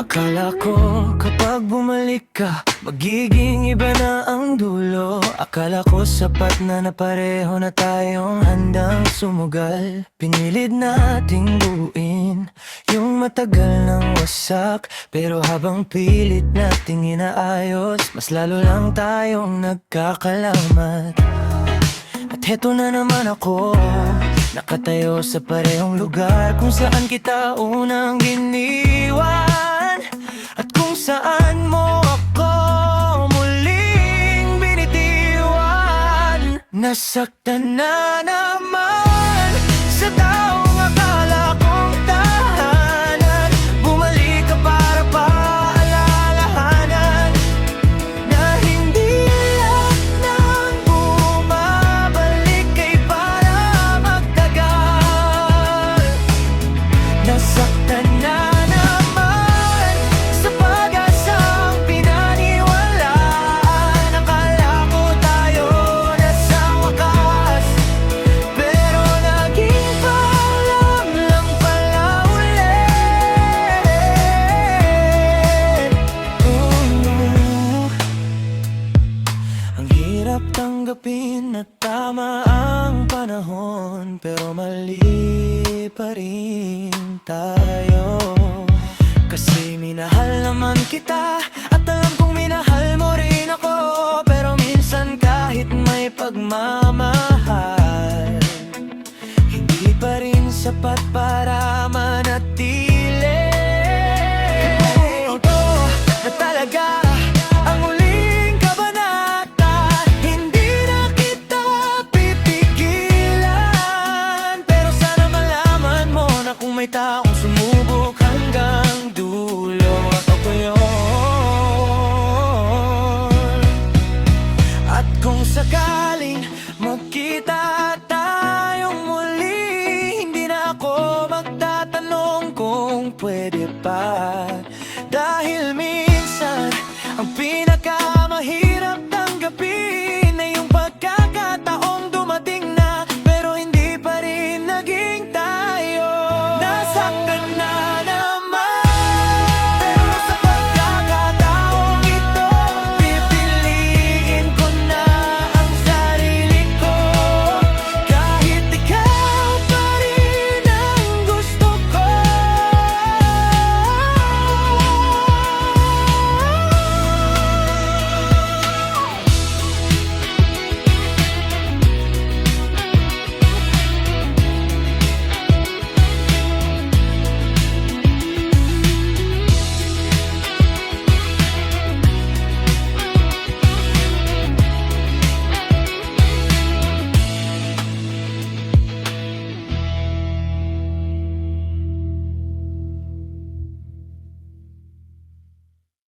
Akala ko kapag bumalik ka, magiging iba na ang dulo. Akala ko sapat na pareho na tayong handang sumugal. Pinilit nating buuin yung matagal ng wasak, pero habang pilit nating inaayos, mas lalo lang tayong nagkakalamat. At heto na naman ako, nakatayo sa parehong lugar kung saan kita unang iniwan, at kung saan mo ako muling binitiwan. Nasaktan na naman sa taong akala kong tahanan. Bumalik ka para paalalahanan na hindi lahat ng bumabalik ay para magtagal. Nasaktan na naman sa pag-asang pinaniwalaan. Akala ko tayo na sa wakas, pero naging paalam lang pala ulit. Ang hirap tanggapin na tama ang panahon, pero mali pa rin tayo. Kasi minahal naman kita at alam kong minahal mo rin ako, pero minsan kahit may pagmamahal, hindi pa rin sapat para manatili. Ito na talaga ang uling kabanata, hindi na kita pipigilan. Pero sana malaman mo na kung may taong sumubok hanggang dulo, ako yun. At kung sakali